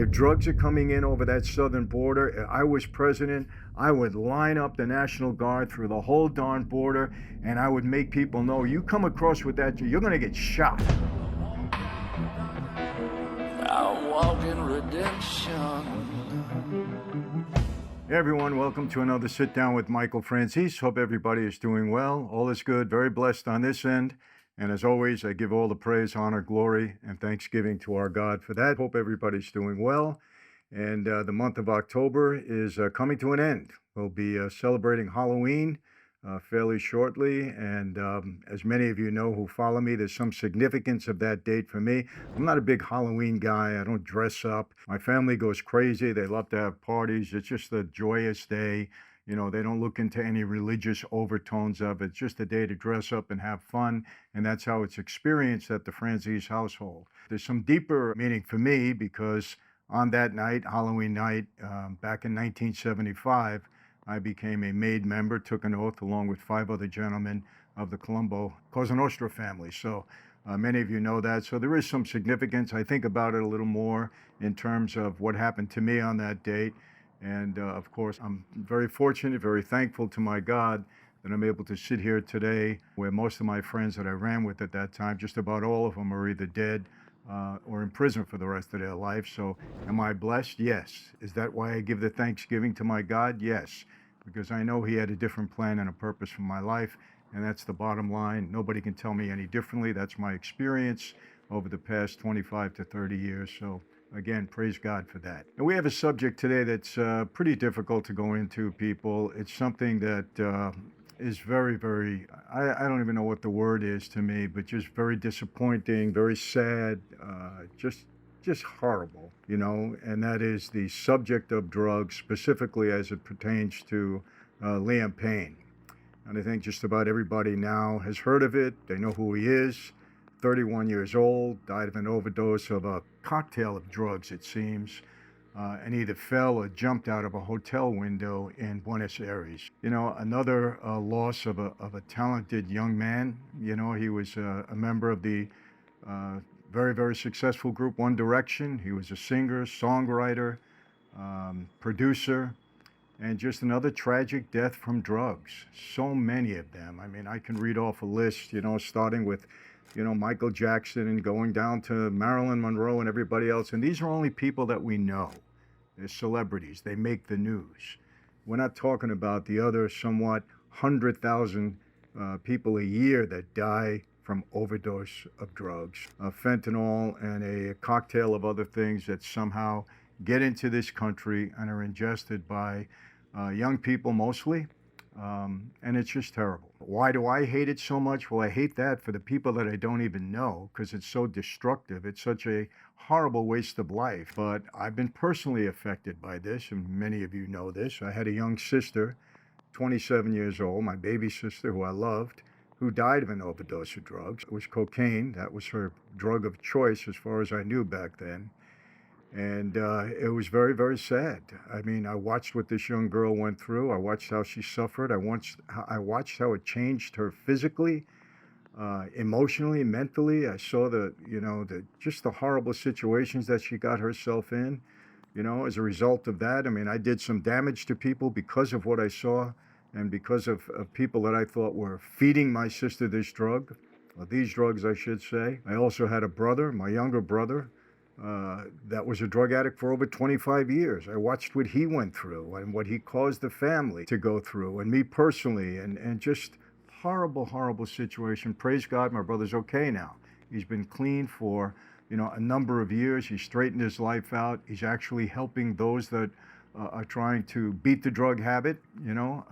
If drugs are coming in over that southern border, if I was president, I would line up the National Guard through the whole darn border, and I would make people know, you come across with that, you're going to get shot. I walk in redemption. Hey everyone, welcome to another Sit Down with Michael Franzese. Hope everybody is doing well. All is good, very blessed on this end. And as always, I give all the praise, honor, glory, and thanksgiving to our God for that. Hope everybody's doing well. And the month of October is coming to an end. We'll be celebrating Halloween fairly shortly. And as many of you know who follow me, there's some significance of that date for me. I'm not a big Halloween guy. I don't dress up. My family goes crazy. They love to have parties. It's just a joyous day. You know, they don't look into any religious overtones of it. It's just a day to dress up and have fun. And that's how it's experienced at the Franzese household. There's some deeper meaning for me because on that night, Halloween night, back in 1975, I became a made member, took an oath along with 5 other gentlemen of the Colombo Cosa Nostra family. So many of you know that. So there is some significance. I think about it a little more in terms of what happened to me on that date. And of course, I'm very fortunate, very thankful to my God that I'm able to sit here today where most of my friends that I ran with at that time, just about all of them are either dead or in prison for the rest of their life. So am I blessed? Yes. Is that why I give the thanksgiving to my God? Yes. Because I know he had a different plan and a purpose for my life. And that's the bottom line. Nobody can tell me any differently. That's my experience over the past 25 to 30 years. So again, praise God for that. And we have a subject today that's pretty difficult to go into, people. It's something that is very, very, I don't even know what the word is to me, but just very disappointing, very sad, just horrible, you know, and that is the subject of drugs, specifically as it pertains to Liam Payne. And I think just about everybody now has heard of it. They know who he is. 31 years old, died of an overdose of a cocktail of drugs, it seems, and either fell or jumped out of a hotel window in Buenos Aires. You know, another loss of a talented young man. You know, he was a member of the very, very successful group One Direction. He was a singer, songwriter, producer, and just another tragic death from drugs. So many of them. I mean, I can read off a list, you know, starting with, you know, Michael Jackson and going down to Marilyn Monroe and everybody else. And these are only people that we know. They're celebrities. They make the news. We're not talking about the other somewhat 100,000 people a year that die from overdose of drugs, fentanyl and a cocktail of other things that somehow get into this country and are ingested by young people mostly. And it's just terrible. Why do I hate it so much? Well, I hate that for the people that I don't even know because it's so destructive. It's such a horrible waste of life. But I've been personally affected by this, and many of you know this. I had a young sister, 27 years old, my baby sister, who I loved, who died of an overdose of drugs. It was cocaine. That was her drug of choice as far as I knew back then. And it was very, very sad. I mean, I watched what this young girl went through. I watched how she suffered. I watched how it changed her physically, emotionally, mentally. I saw just the horrible situations that she got herself in, you know, as a result of that. I mean, I did some damage to people because of what I saw and because of people that I thought were feeding my sister this drug, or these drugs, I should say. I also had a brother, my younger brother, that was a drug addict for over 25 years. I watched what he went through and what he caused the family to go through, and me personally, and just horrible, horrible situation. Praise God, my brother's okay now. He's been clean for, you know, a number of years. He's straightened his life out. He's actually helping those that are trying to beat the drug habit, you know.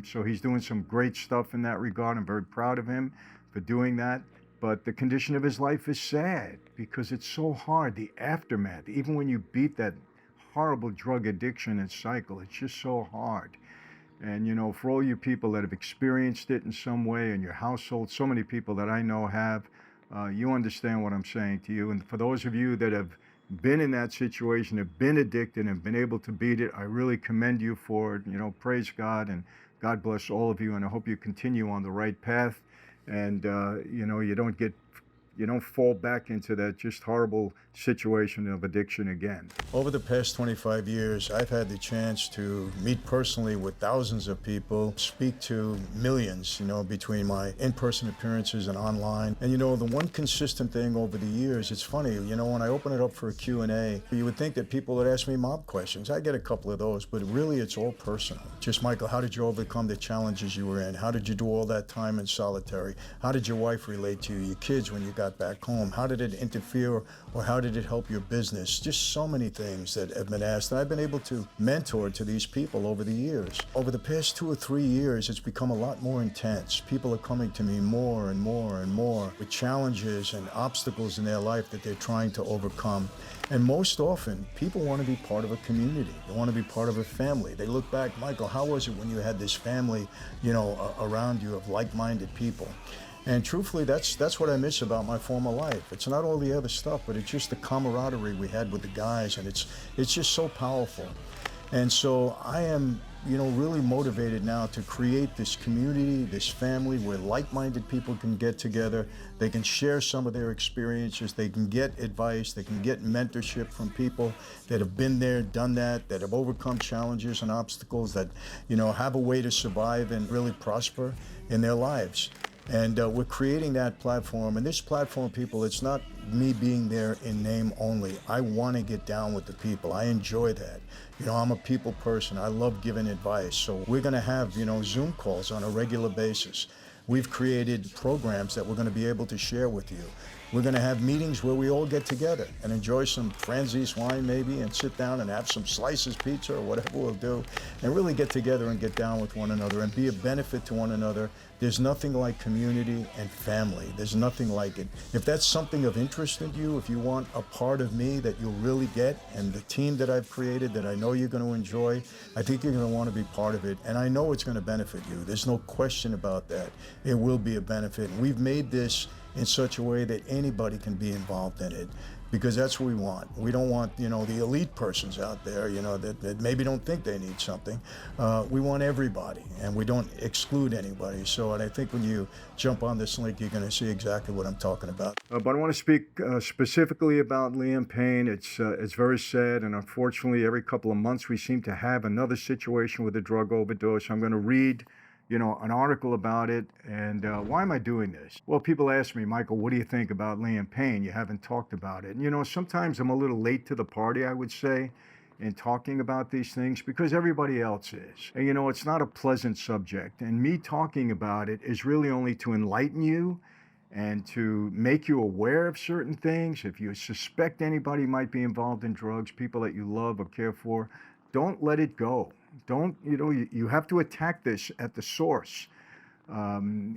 So he's doing some great stuff in that regard. I'm very proud of him for doing that. But the condition of his life is sad because it's so hard, the aftermath. Even when you beat that horrible drug addiction and cycle, it's just so hard. And, you know, for all you people that have experienced it in some way in your household, so many people that I know have, you understand what I'm saying to you. And for those of you that have been in that situation, have been addicted and been able to beat it, I really commend you for it. You know, praise God, and God bless all of you. And I hope you continue on the right path. And, you know, you don't fall back into that just horrible situation of addiction again. Over the past 25 years, I've had the chance to meet personally with thousands of people, speak to millions, between my in-person appearances and online. And the one consistent thing over the years, it's funny, when I open it up for a Q&A, you would think that people would ask me mob questions. I get a couple of those, but really it's all personal. Just, Michael, how did you overcome the challenges you were in? How did you do all that time in solitary? How did your wife relate to you, your kids when you got back home? How did it interfere, or how did it help your business? Just so many things that have been asked, and I've been able to mentor to these people over the years. Over the past 2 or 3 years, it's become a lot more intense. People are coming to me more and more and more with challenges and obstacles in their life that they're trying to overcome. And most often, people want to be part of a community. They want to be part of a family. They look back, Michael, how was it when you had this family, around you of like-minded people? And truthfully, that's what I miss about my former life. It's not all the other stuff, but it's just the camaraderie we had with the guys, and it's just so powerful. And so I am, really motivated now to create this community, this family where like-minded people can get together. They can share some of their experiences. They can get advice. They can get mentorship from people that have been there, done that have overcome challenges and obstacles, that, have a way to survive and really prosper in their lives. And we're creating that platform. And this platform, people, it's not me being there in name only. I want to get down with the people. I enjoy that. I'm a people person. I love giving advice. So we're going to have, Zoom calls on a regular basis. We've created programs that we're going to be able to share with you. We're going to have meetings where we all get together and enjoy some Franzese wine maybe, and sit down and have some slices pizza or whatever we'll do, and really get together and get down with one another and be a benefit to one another. There's nothing like community and family. There's nothing like it. If that's something of interest in you, if you want a part of me that you'll really get, and the team that I've created that I know you're going to enjoy, I think you're going to want to be part of it. And I know it's going to benefit you. There's no question about that. It will be a benefit. And we've made this in such a way that anybody can be involved in it, because that's what we want. We don't want, the elite persons out there, that maybe don't think they need something. We want everybody, and we don't exclude anybody. So, and I think when you jump on this link, you're going to see exactly what I'm talking about. But I want to speak specifically about Liam Payne. It's very sad, and unfortunately, every couple of months we seem to have another situation with a drug overdose. I'm going to read an article about it. And why am I doing this? Well, people ask me, Michael, what do you think about Liam Payne? You haven't talked about it. And sometimes I'm a little late to the party, I would say, in talking about these things, because everybody else is. And it's not a pleasant subject. And me talking about it is really only to enlighten you and to make you aware of certain things. If you suspect anybody might be involved in drugs, people that you love or care for, don't let it go. Don't, you have to attack this at the source, and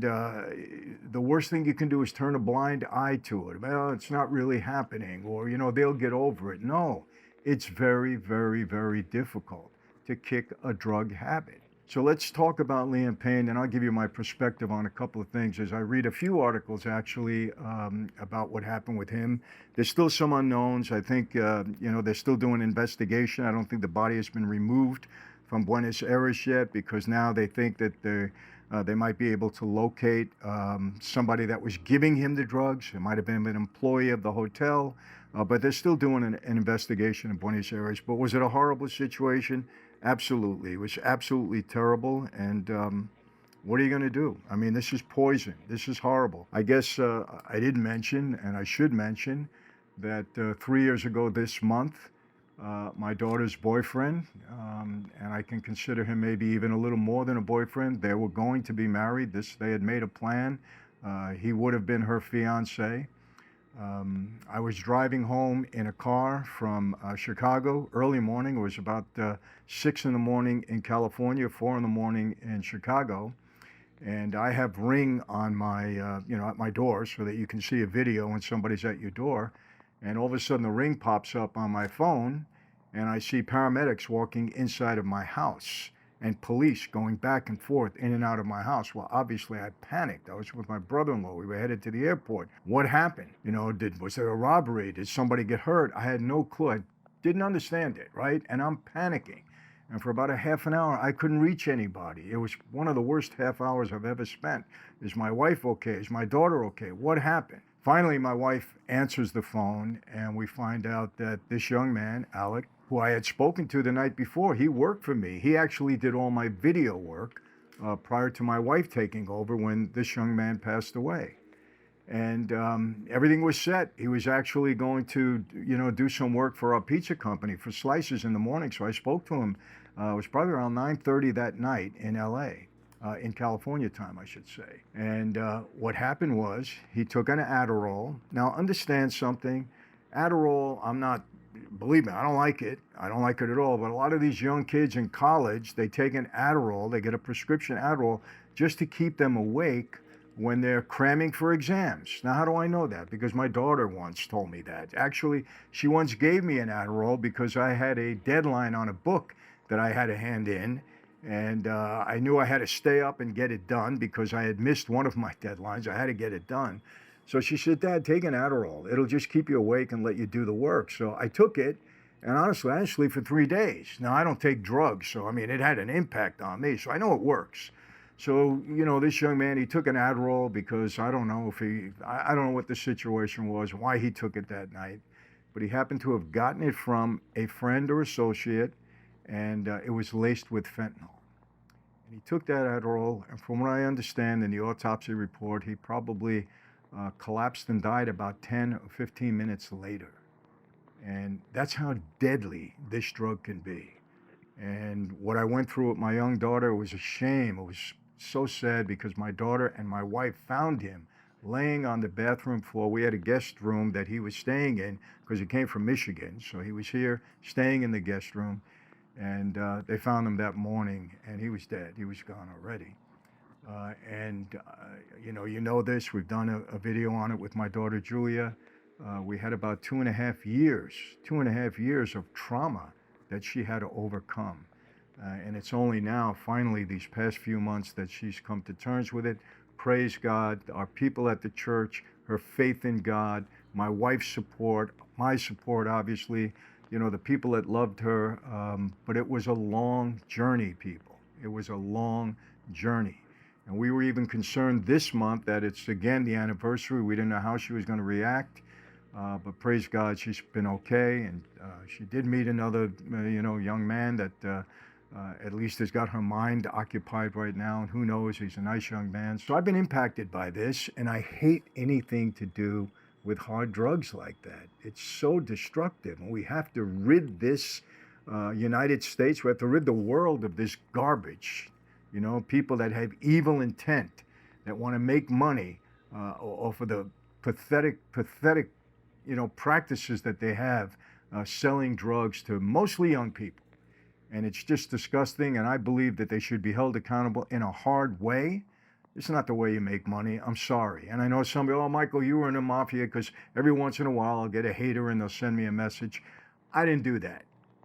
the worst thing you can do is turn a blind eye to it. Well, it's not really happening, or, they'll get over it. No, it's very, very, very difficult to kick a drug habit. So let's talk about Liam Payne, and I'll give you my perspective on a couple of things as I read a few articles, actually, about what happened with him. There's still some unknowns. I think, they're still doing an investigation. I don't think the body has been removed from Buenos Aires yet, because now they think that they might be able to locate somebody that was giving him the drugs. It might have been an employee of the hotel, but they're still doing an investigation in Buenos Aires. But was it a horrible situation? Absolutely. It was absolutely terrible. And what are you going to do? I mean, this is poison. This is horrible. I guess I didn't mention, and I should mention, that 3 years ago this month, my daughter's boyfriend, and I can consider him maybe even a little more than a boyfriend, they were going to be married. They had made a plan. He would have been her fiance. I was driving home in a car from Chicago early morning. It was about 6 in the morning in California, 4 in the morning in Chicago. And I have Ring on my, at my door, so that you can see a video when somebody's at your door. And all of a sudden the Ring pops up on my phone, and I see paramedics walking inside of my house and police going back and forth in and out of my house. Well, obviously I panicked. I was with my brother-in-law. We were headed to the airport. What happened? Was there a robbery? Did somebody get hurt? I had no clue. I didn't understand it, right? And I'm panicking. And for about a half an hour, I couldn't reach anybody. It was one of the worst half hours I've ever spent. Is my wife okay? Is my daughter okay? What happened? Finally, my wife answers the phone, and we find out that this young man, Alec, who I had spoken to the night before, he worked for me. He actually did all my video work prior to my wife taking over when this young man passed away. And everything was set. He was actually going to, do some work for our pizza company for slices in the morning. So I spoke to him. It was probably around 9:30 that night in LA. In California time, I should say. And what happened was he took an Adderall. Now, understand something. Adderall, believe me, I don't like it. I don't like it at all. But a lot of these young kids in college, they take an Adderall. They get a prescription Adderall just to keep them awake when they're cramming for exams. Now, how do I know that? Because my daughter once told me that. Actually, she once gave me an Adderall because I had a deadline on a book that I had to hand in. And I knew I had to stay up and get it done because I had missed one of my deadlines. I had to get it done. So she said, Dad, take an Adderall. It'll just keep you awake and let you do the work. So I took it, and honestly, I didn't sleep for 3 days. Now, I don't take drugs, so it had an impact on me, so I know it works. So, this young man, he took an Adderall because I don't know what the situation was, why he took it that night, but he happened to have gotten it from a friend or associate, and it was laced with fentanyl. And he took that Adderall, and from what I understand in the autopsy report, he probably collapsed and died about 10 or 15 minutes later. And that's how deadly this drug can be. And what I went through with my young daughter was a shame. It was so sad because my daughter and my wife found him laying on the bathroom floor. We had a guest room that he was staying in because he came from Michigan. So he was here staying in the guest room. And they found him that morning, and he was dead. He was gone already. You know this. We've done a video on it with my daughter, Julia. We had about 2.5 years of trauma that she had to overcome. And it's only now, finally, these past few months that she's come to terms with it. Praise God, our people at the church, her faith in God, my wife's support, my support, obviously, the people that loved her, but it was a long journey, people. It was a long journey. And we were even concerned this month that it's, again, the anniversary. We didn't know how she was going to react, but praise God, she's been okay. And she did meet another, young man that at least has got her mind occupied right now. And who knows, he's a nice young man. So I've been impacted by this, and I hate anything to do with hard drugs like that. It's so destructive, and we have to rid this United States, we have to rid the world of this garbage. People that have evil intent, that want to make money off of the pathetic, practices that they have selling drugs to mostly young people. And it's just disgusting, and I believe that they should be held accountable in a hard way. It's not the way you make money. I'm sorry. And I know somebody, oh, Michael, you were in the mafia, because every once in a while I'll get a hater and they'll send me a message. I didn't do that.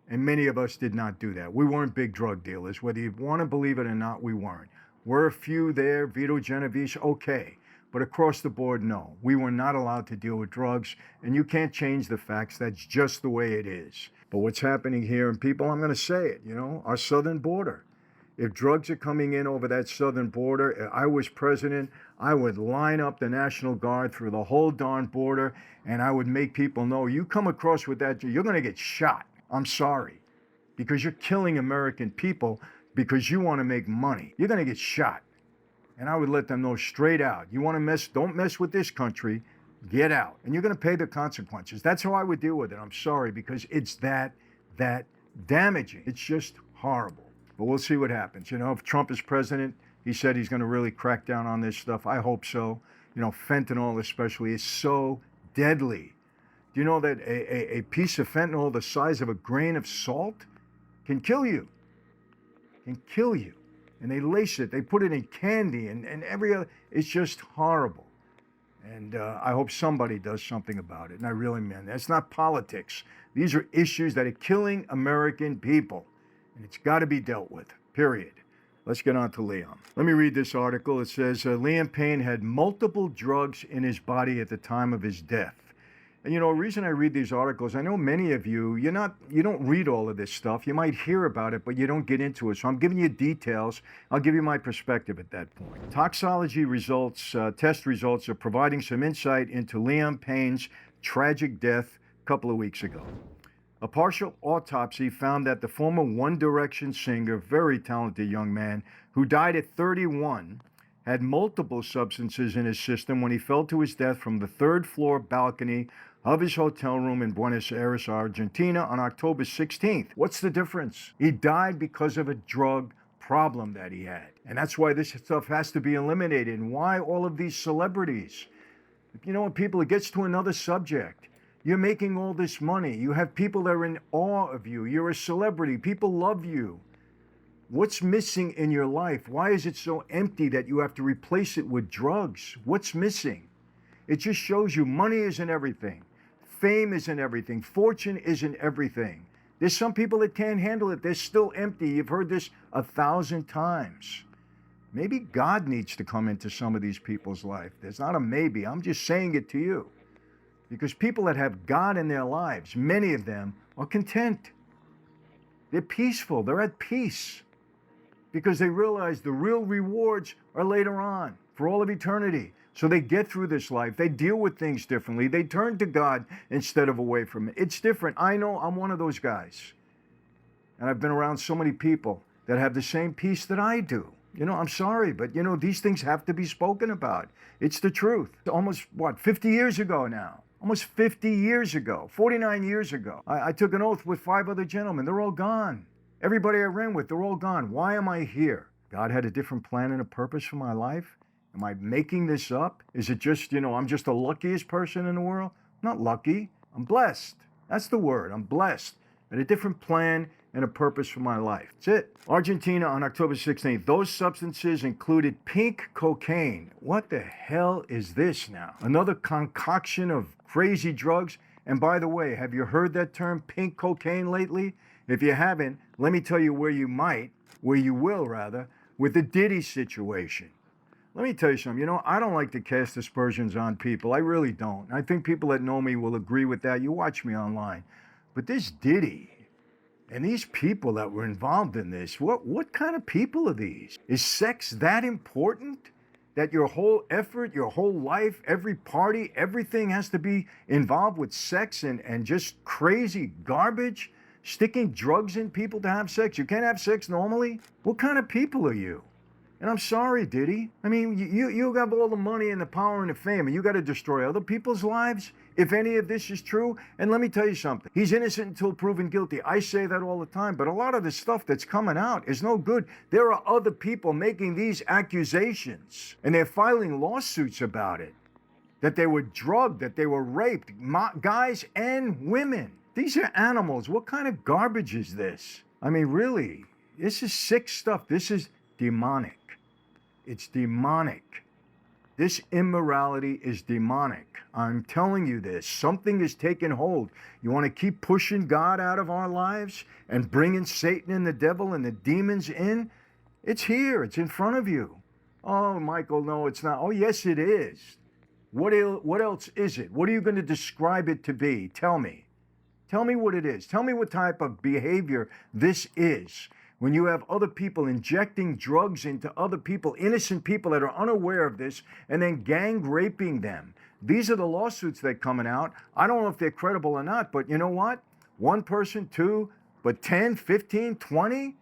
And many of us did not do that. We weren't big drug dealers. Whether you want to believe it or not, we weren't. We're a few there, Vito Genovese, okay. But across the board, no. We were not allowed to deal with drugs, and you can't change the facts. That's just the way it is. But what's happening here, and people, I'm going to say it, our southern border. If drugs are coming in over that southern border, if I was president, I would line up the National Guard through the whole darn border, and I would make people know, you come across with that, you're going to get shot. I'm sorry. Because you're killing American people because you want to make money. You're going to get shot. And I would let them know straight out, you want to don't mess with this country, get out. And you're going to pay the consequences. That's how I would deal with it. I'm sorry, because it's that damaging. It's just horrible. But we'll see what happens. If Trump is president, he said he's going to really crack down on this stuff. I hope so. Fentanyl especially is so deadly. Do you know that a piece of fentanyl the size of a grain of salt can kill you? Can kill you. And they lace it. They put it in candy and every other. It's just horrible. And I hope somebody does something about it. And I really mean that. It's not politics. These are issues that are killing American people. And it's got to be dealt with, period. Let's get on to Liam. Let me read this article. It says, Liam Payne had multiple drugs in his body at the time of his death. And the reason I read these articles, I know many of you, you don't read all of this stuff. You might hear about it, but you don't get into it. So I'm giving you details. I'll give you my perspective at that point. Toxology results, test results are providing some insight into Liam Payne's tragic death a couple of weeks ago. A partial autopsy found that the former One Direction singer, very talented young man, who died at 31, had multiple substances in his system when he fell to his death from the third-floor balcony of his hotel room in Buenos Aires, Argentina on October 16th. What's the difference? He died because of a drug problem that he had. And that's why this stuff has to be eliminated. And why all of these celebrities? You know what, people, it gets to another subject. You're making all this money. You have people that are in awe of you. You're a celebrity. People love you. What's missing in your life? Why is it so empty that you have to replace it with drugs? What's missing? It just shows you money isn't everything. Fame isn't everything. Fortune isn't everything. There's some people that can't handle it. They're still empty. You've heard this 1,000 times. Maybe God needs to come into some of these people's life. There's not a maybe. I'm just saying it to you. Because people that have God in their lives, many of them are content. They're peaceful. They're at peace. Because they realize the real rewards are later on for all of eternity. So they get through this life. They deal with things differently. They turn to God instead of away from it. It's different. I know I'm one of those guys. And I've been around so many people that have the same peace that I do. I'm sorry, but these things have to be spoken about. It's the truth. Almost, 50 years ago now. Almost 50 years ago, 49 years ago. I took an oath with 5 other gentlemen. They're all gone. Everybody I ran with, they're all gone. Why am I here? God had a different plan and a purpose for my life? Am I making this up? Is it just, I'm just the luckiest person in the world? I'm not lucky. I'm blessed. That's the word. I'm blessed. And a different plan and a purpose for my life. That's it. Argentina on October 16th. Those substances included pink cocaine. What the hell is this now? Another concoction of crazy drugs. And by the way, have you heard that term pink cocaine lately? If you haven't, let me tell you where you will rather, with the Diddy situation. Let me tell you something. I don't like to cast aspersions on people. I really don't. I think people that know me will agree with that. You watch me online. But this Diddy and these people that were involved in this, what kind of people are these? Is sex that important? That your whole effort, your whole life, every party, everything has to be involved with sex and just crazy garbage? Sticking drugs in people to have sex? You can't have sex normally? What kind of people are you? And I'm sorry, Diddy. I mean, you have all the money and the power and the fame, and you got to destroy other people's lives if any of this is true. And let me tell you something. He's innocent until proven guilty. I say that all the time, but a lot of the stuff that's coming out is no good. There are other people making these accusations, and they're filing lawsuits about it, that they were drugged, that they were raped, guys and women. These are animals. What kind of garbage is this? I mean, really, this is sick stuff. This is demonic. It's demonic. This immorality is demonic. I'm telling you this. Something is taking hold. You want to keep pushing God out of our lives and bringing Satan and the devil and the demons in? It's here. It's in front of you. Oh, Michael, no, it's not. Oh, yes, it is. What else is it? What are you going to describe it to be? Tell me. Tell me what it is. Tell me what type of behavior this is. When you have other people injecting drugs into other people, innocent people that are unaware of this, and then gang raping them. These are the lawsuits that are coming out. I don't know if they're credible or not, but you know what? One person, two, but 10, 15, 20?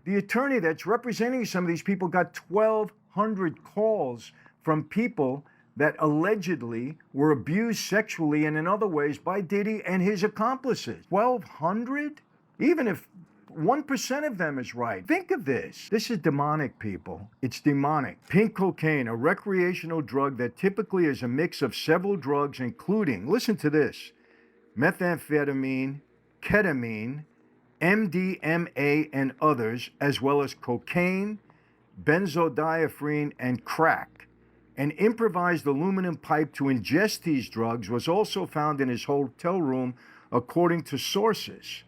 The attorney that's representing some of these people got 1,200 calls from people that allegedly were abused sexually and in other ways by Diddy and his accomplices. 1,200? Even if 1% of them is right. Think of this. This is demonic, people. It's demonic. Pink cocaine, a recreational drug that typically is a mix of several drugs, including, listen to this, methamphetamine, ketamine, MDMA, and others, as well as cocaine, benzodiazepine, and crack. An improvised aluminum pipe to ingest these drugs was also found in his hotel room, according to sources.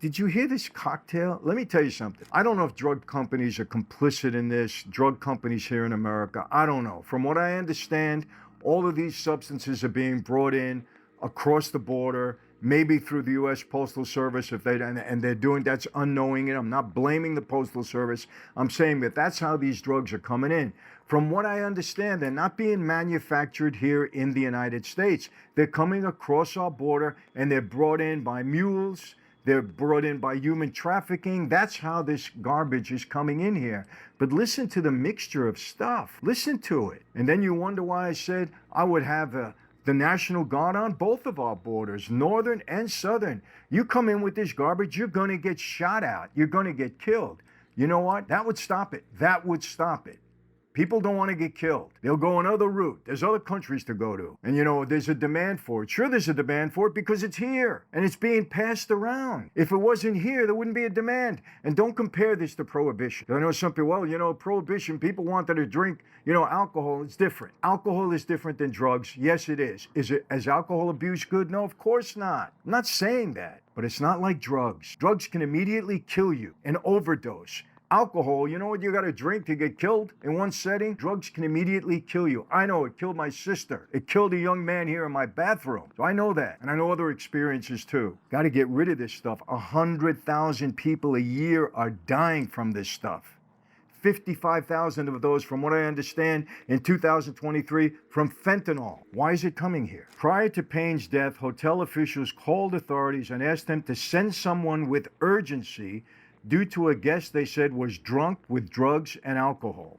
Did you hear this cocktail? Let me tell you something. I don't know if drug companies are complicit in this, drug companies here in America. I don't know. From what I understand, all of these substances are being brought in across the border, maybe through the U.S. Postal Service, if they and they're doing that's unknowing it. I'm not blaming the Postal Service. I'm saying that that's how these drugs are coming in. From what I understand, they're not being manufactured here in the United States. They're coming across our border and they're brought in by mules. They're brought in by human trafficking. That's how this garbage is coming in here. But listen to the mixture of stuff. Listen to it. And then you wonder why I said I would have the National Guard on both of our borders, northern and southern. You come in with this garbage, you're going to get shot at. You're going to get killed. You know what? That would stop it. That would stop it. People don't want to get killed. They'll go another route. There's other countries to go to. And there's a demand for it. Sure, there's a demand for it because it's here and it's being passed around. If it wasn't here, there wouldn't be a demand. And don't compare this to prohibition. I know some people, prohibition, people wanted to drink, alcohol. It's different. Alcohol is different than drugs. Yes, it is. Is alcohol abuse good? No, of course not. I'm not saying that, but it's not like drugs. Drugs can immediately kill you, an overdose. Alcohol, you know what you got to drink to get killed in one setting? Drugs can immediately kill you. I know it killed my sister. It killed a young man here in my bathroom. So I know that. And I know other experiences too. Got to get rid of this stuff. 100,000 people a year are dying from this stuff. 55,000 of those, from what I understand, in 2023 from fentanyl. Why is it coming here? Prior to Payne's death, hotel officials called authorities and asked them to send someone with urgency due to a guest they said was drunk with drugs and alcohol.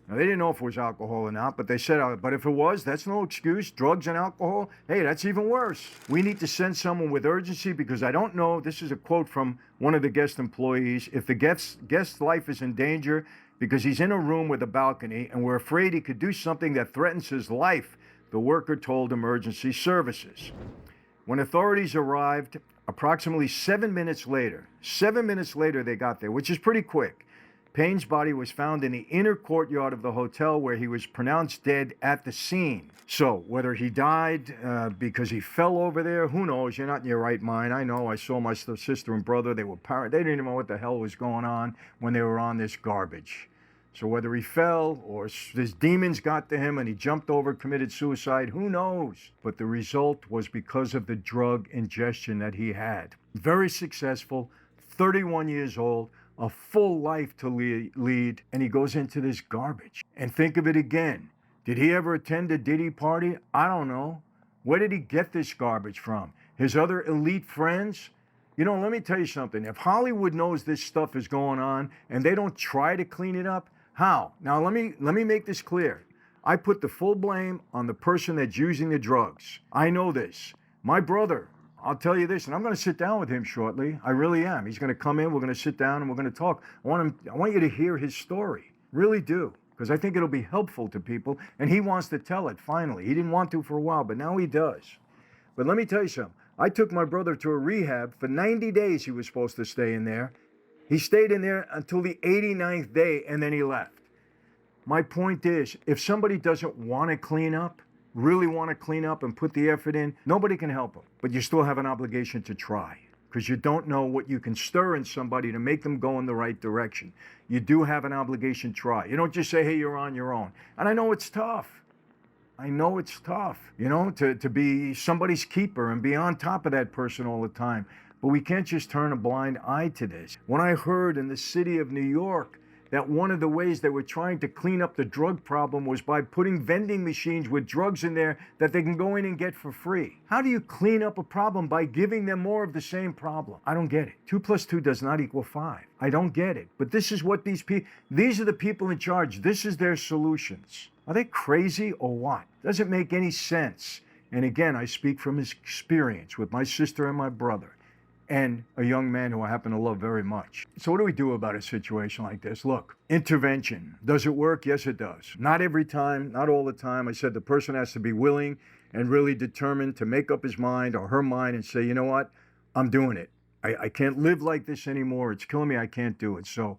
Now, they didn't know if it was alcohol or not, but they said, but if it was, that's no excuse. Drugs and alcohol, hey, that's even worse. We need to send someone with urgency because I don't know, this is a quote from one of the guest employees, if the guest's life is in danger because he's in a room with a balcony and we're afraid he could do something that threatens his life, the worker told emergency services. When authorities arrived, approximately 7 minutes later they got there, which is pretty quick. Payne's body was found in the inner courtyard of the hotel where he was pronounced dead at the scene. So whether he died because he fell over there, who knows? You're not in your right mind. I know. I saw my sister and brother. They were they didn't even know what the hell was going on when they were on this garbage. So whether he fell or his demons got to him and he jumped over, committed suicide, who knows? But the result was because of the drug ingestion that he had. Very successful, 31 years old, a full life to lead, and he goes into this garbage. And think of it again. Did he ever attend a Diddy party? I don't know. Where did he get this garbage from? His other elite friends? Let me tell you something. If Hollywood knows this stuff is going on and they don't try to clean it up, how? Now, let me make this clear. I put the full blame on the person that's using the drugs. I know this. My brother, I'll tell you this, and I'm going to sit down with him shortly. I really am. He's going to come in. We're going to sit down and we're going to talk. I want you to hear his story. Really do. Because I think it'll be helpful to people. And he wants to tell it finally. He didn't want to for a while, but now he does. But let me tell you something. I took my brother to a rehab. For 90 days he was supposed to stay in there. He stayed in there until the 89th day, and then he left. My point is, if somebody doesn't want to clean up, really want to clean up and put the effort in, nobody can help them. But you still have an obligation to try, because you don't know what you can stir in somebody to make them go in the right direction. You do have an obligation to try. You don't just say, hey, you're on your own. And I know it's tough. To be somebody's keeper and be on top of that person all the time. But we can't just turn a blind eye to this. When I heard in the city of New York that one of the ways they were trying to clean up the drug problem was by putting vending machines with drugs in there that they can go in and get for free. How do you clean up a problem by giving them more of the same problem? I don't get it. 2 + 2 does not equal 5. I don't get it. But this is what these are the people in charge. This is their solutions. Are they crazy or what? Doesn't make any sense. And again, I speak from his experience with my sister and my brother, and a young man who I happen to love very much. So what do we do about a situation like this? Look, intervention. Does it work? Yes, it does. Not every time, not all the time. I said the person has to be willing and really determined to make up his mind or her mind and say, you know what, I'm doing it. I can't live like this anymore. It's killing me. I can't do it. So,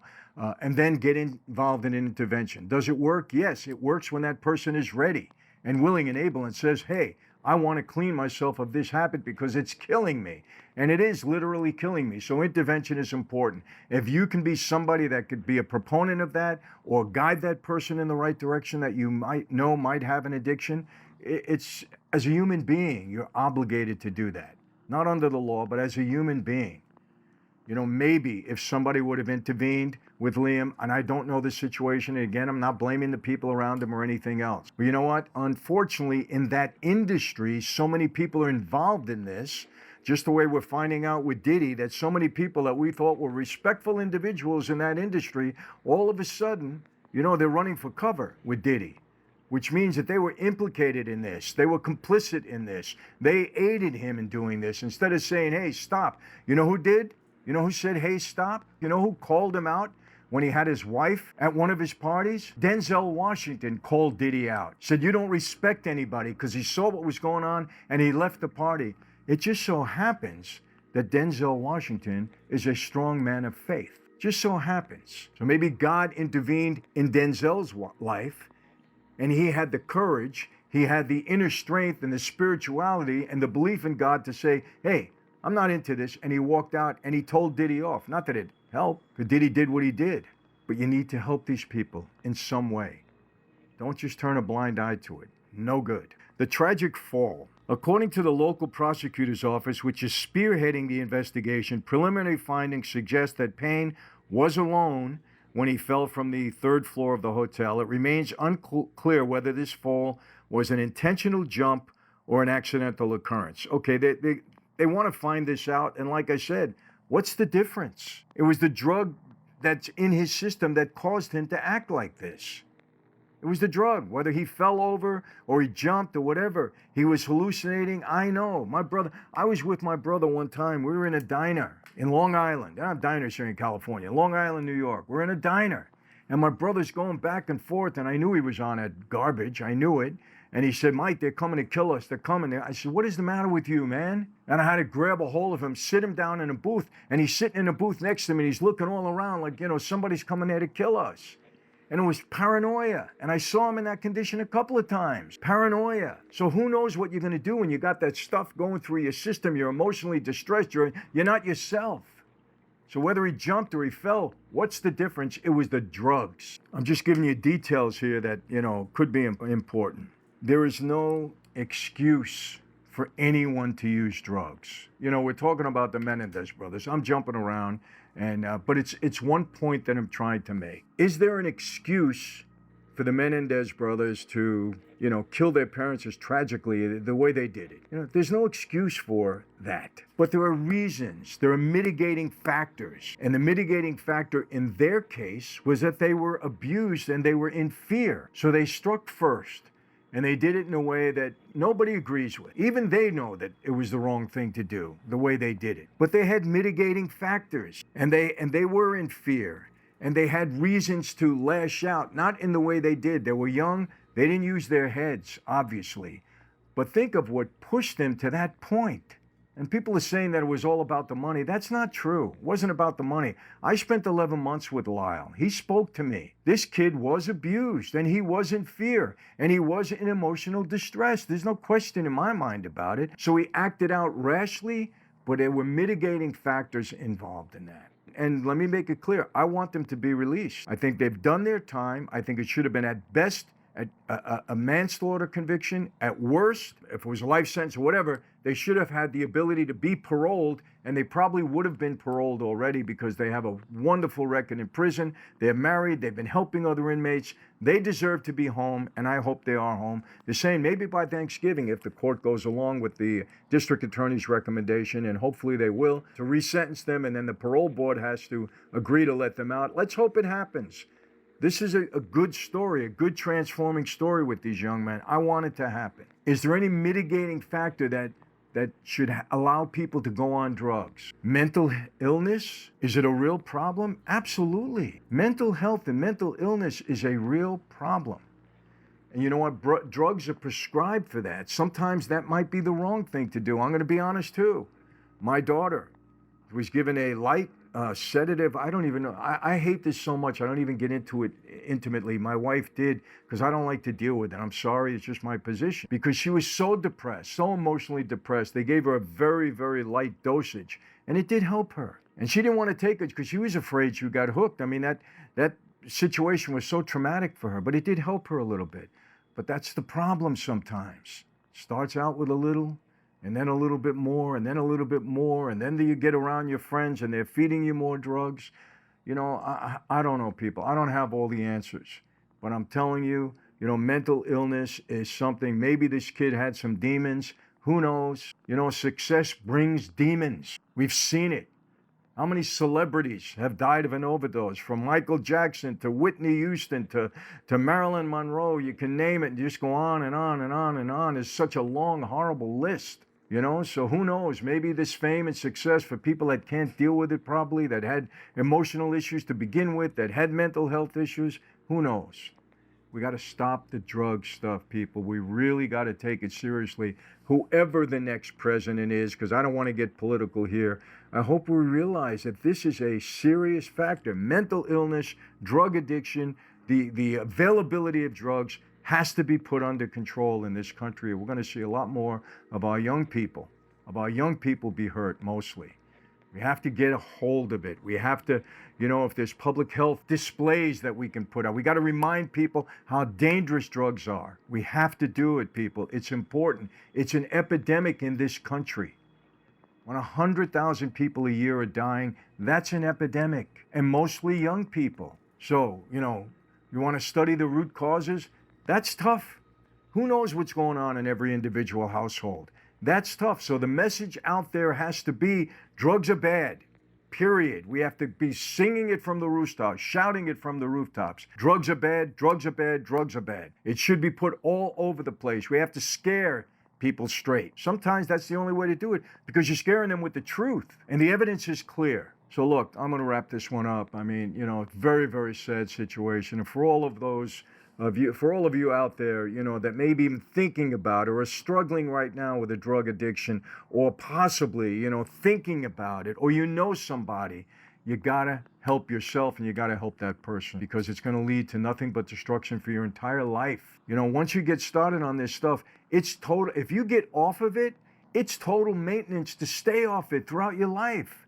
and then get involved in an intervention. Does it work? Yes, it works when that person is ready and willing and able and says, hey, I want to clean myself of this habit because it's killing me. And it is literally killing me. So intervention is important. If you can be somebody that could be a proponent of that or guide that person in the right direction that you might have an addiction, It's as a human being, you're obligated to do that. Not under the law, but as a human being. You know, maybe if somebody would have intervened with Liam, and I don't know the situation, and again, I'm not blaming the people around him or anything else. But you know what? Unfortunately, in that industry, so many people are involved in this, just the way we're finding out with Diddy, that so many people that we thought were respectful individuals in that industry, all of a sudden, you know, they're running for cover with Diddy, which means that they were implicated in this. They were complicit in this. They aided him in doing this instead of saying, hey, stop. You know who did? You know who said, hey, stop? You know who called him out when he had his wife at one of his parties? Denzel Washington called Diddy out. Said, you don't respect anybody, because he saw what was going on and he left the party. It just so happens that Denzel Washington is a strong man of faith. Just so happens. So maybe God intervened in Denzel's life, and he had the courage, he had the inner strength and the spirituality and the belief in God to say, hey, I'm not into this. And he walked out and he told Diddy off. Not that it helped, because Diddy did what he did. But you need to help these people in some way. Don't just turn a blind eye to it. No good. The tragic fall. According to the local prosecutor's office, which is spearheading the investigation, preliminary findings suggest that Payne was alone when he fell from the third floor of the hotel. It remains unclear whether this fall was an intentional jump or an accidental occurrence. Okay, they want to find this out. And like I said, what's the difference? It was the drug that's in his system that caused him to act like this. It was the drug, whether he fell over or he jumped or whatever. He was hallucinating. I know. I was with my brother one time. We were in a diner in Long Island. They don't have diners here in California. Long Island, New York. We're in a diner. And my brother's going back and forth, and I knew he was on that garbage. I knew it. And he said, Mike, they're coming to kill us. They're coming. I said, what is the matter with you, man? And I had to grab a hold of him, sit him down in a booth, and he's sitting in a booth next to me, and he's looking all around like, you know, somebody's coming there to kill us. And it was paranoia. And I saw him in that condition a couple of times. Paranoia. So who knows what you're going to do when you got that stuff going through your system. You're emotionally distressed. You're not yourself. So whether he jumped or he fell, what's the difference? It was the drugs. I'm just giving you details here that, you know, could be important. There is no excuse for anyone to use drugs. You know, we're talking about the Menendez brothers. I'm jumping around, but it's one point that I'm trying to make. Is there an excuse for the Menendez brothers to, you know, kill their parents as tragically the way they did it? You know, there's no excuse for that. But there are reasons. There are mitigating factors. And the mitigating factor in their case was that they were abused and they were in fear. So they struck first. And they did it in a way that nobody agrees with. Even they know that it was the wrong thing to do, the way they did it. But they had mitigating factors, and they were in fear, and they had reasons to lash out, not in the way they did. They were young. They didn't use their heads, obviously. But think of what pushed them to that point. And people are saying that it was all about the money. That's not true. It wasn't about the money. I spent 11 months with Lyle. He spoke to me. This kid was abused, and he was in fear, and he was in emotional distress. There's no question in my mind about it. So he acted out rashly, but there were mitigating factors involved in that. And let me make it clear, I want them to be released. I think they've done their time. I think it should have been at best a manslaughter conviction. At worst, if it was a life sentence or whatever, they should have had the ability to be paroled, and they probably would have been paroled already because they have a wonderful record in prison. They're married. They've been helping other inmates. They deserve to be home, and I hope they are home. They're saying maybe by Thanksgiving, if the court goes along with the district attorney's recommendation, and hopefully they will, to resentence them, and then the parole board has to agree to let them out. Let's hope it happens. This is a good story, a good transforming story with these young men. I want it to happen. Is there any mitigating factor that should allow people to go on drugs? Mental illness? Is it a real problem? Absolutely. Mental health and mental illness is a real problem. And you know what? Drugs are prescribed for that. Sometimes that might be the wrong thing to do. I'm going to be honest too. My daughter was given a light sedative. I don't even know. I hate this so much. I don't even get into it intimately. My wife did, because I don't like to deal with it. I'm sorry. It's just my position. Because she was so depressed, so emotionally depressed. They gave her a very, very light dosage, and it did help her. And she didn't want to take it because she was afraid she got hooked. I mean, that situation was so traumatic for her, but it did help her a little bit. But that's the problem sometimes. Starts out with a little, and then a little bit more, and then a little bit more, and then you get around your friends and they're feeding you more drugs. You know, I don't know, people. I don't have all the answers. But I'm telling you, you know, mental illness is something. Maybe this kid had some demons. Who knows? You know, success brings demons. We've seen it. How many celebrities have died of an overdose? From Michael Jackson to Whitney Houston to Marilyn Monroe. You can name it and just go on and on and on and on. It's such a long, horrible list. You know, so who knows? Maybe this fame and success for people that can't deal with it properly, that had emotional issues to begin with, that had mental health issues, who knows? We got to stop the drug stuff, people. We really got to take it seriously. Whoever the next president is, because I don't want to get political here, I hope we realize that this is a serious factor. Mental illness, drug addiction, the availability of drugs has to be put under control in this country. We're going to see a lot more of our young people be hurt mostly. We have to get a hold of it. We have to, you know, if there's public health displays that we can put out, we got to remind people how dangerous drugs are. We have to do it, people. It's important. It's an epidemic in this country. When 100,000 people a year are dying, that's an epidemic, and mostly young people. So, you know, you want to study the root causes? That's tough. Who knows what's going on in every individual household? That's tough. So the message out there has to be drugs are bad, period. We have to be singing it from the rooftops, shouting it from the rooftops. Drugs are bad, drugs are bad, drugs are bad. It should be put all over the place. We have to scare people straight. Sometimes that's the only way to do it because you're scaring them with the truth and the evidence is clear. So look, I'm going to wrap this one up. I mean, you know, very, very sad situation. And for all of those for all of you out there, you know, that may be even thinking about or are struggling right now with a drug addiction or possibly, you know, thinking about it, or you know somebody, you gotta help yourself and you gotta help that person because it's gonna lead to nothing but destruction for your entire life. You know, once you get started on this stuff, it's total, if you get off of it, it's total maintenance to stay off it throughout your life.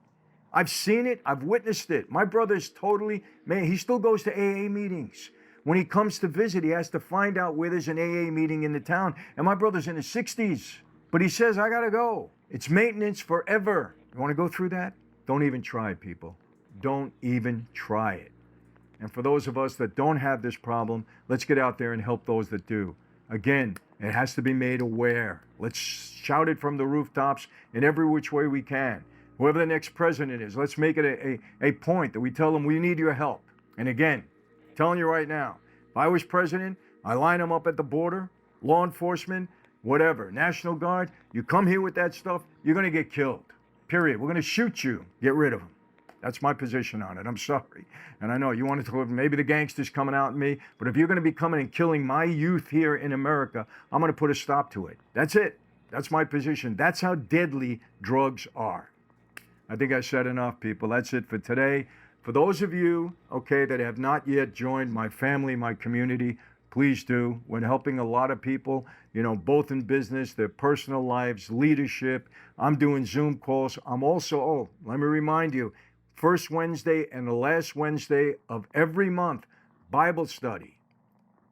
I've seen it, I've witnessed it. My brother's totally, man, he still goes to AA meetings. When he comes to visit, he has to find out where there's an AA meeting in the town. And my brother's in his 60s. But he says, I gotta go. It's maintenance forever. You wanna go through that? Don't even try it, people. Don't even try it. And for those of us that don't have this problem, let's get out there and help those that do. Again, it has to be made aware. Let's shout it from the rooftops in every which way we can. Whoever the next president is, let's make it a point that we tell them we need your help. And again, telling you right now, if I was president, I line them up at the border, law enforcement, whatever, National Guard. You come here with that stuff, you're going to get killed. Period. We're going to shoot you. Get rid of them. That's my position on it. I'm sorry. And I know you want to, maybe the gangsters coming out at me, but if you're going to be coming and killing my youth here in America, I'm going to put a stop to it. That's it. That's my position. That's how deadly drugs are. I think I said enough, people. That's it for today. For those of you, okay, that have not yet joined my family, my community, please do. We're helping a lot of people, you know, both in business, their personal lives, leadership. I'm doing Zoom calls. I'm also, let me remind you, first Wednesday and the last Wednesday of every month, Bible study.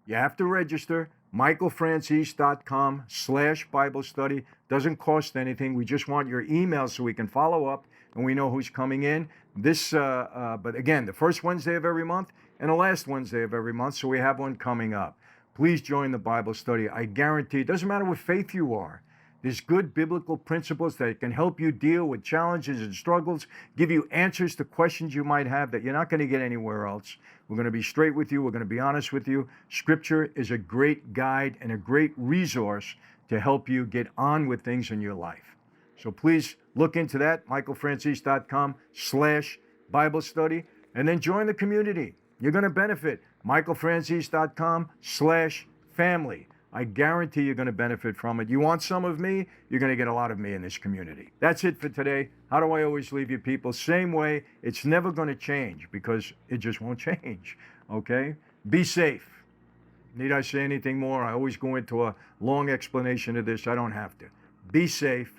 You have to register, michaelfranzese.com/Bible study. Doesn't cost anything. We just want your email so we can follow up and we know who's coming in. But again, the first Wednesday of every month and the last Wednesday of every month, so we have one coming up. Please join the Bible study. I guarantee it doesn't matter what faith you are. There's good biblical principles that can help you deal with challenges and struggles, give you answers to questions you might have that you're not going to get anywhere else. We're going to be straight with you. We're going to be honest with you. Scripture is a great guide and a great resource to help you get on with things in your life. So please look into that, michaelfranzese.com/Bible study, and then join the community. You're going to benefit. michaelfranzese.com/family. I guarantee you're going to benefit from it. You want some of me, you're going to get a lot of me in this community. That's it for today. How do I always leave you people? Same way. It's never going to change because it just won't change. Okay? Be safe. Need I say anything more? I always go into a long explanation of this. I don't have to. Be safe.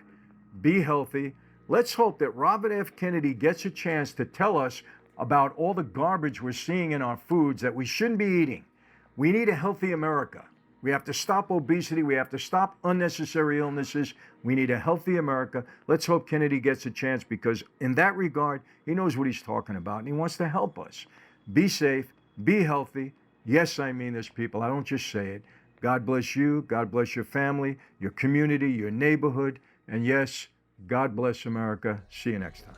Be healthy. Let's hope that Robert F. Kennedy gets a chance to tell us about all the garbage we're seeing in our foods that we shouldn't be eating. We need a healthy America. We have to stop obesity. We have to stop unnecessary illnesses. We need a healthy America. Let's hope Kennedy gets a chance, because in that regard, he knows what he's talking about and he wants to help us. Be safe, be healthy. Yes, I mean this, people. I don't just say it. God bless you. God bless your family, your community, your neighborhood. And yes, God bless America. See you next time.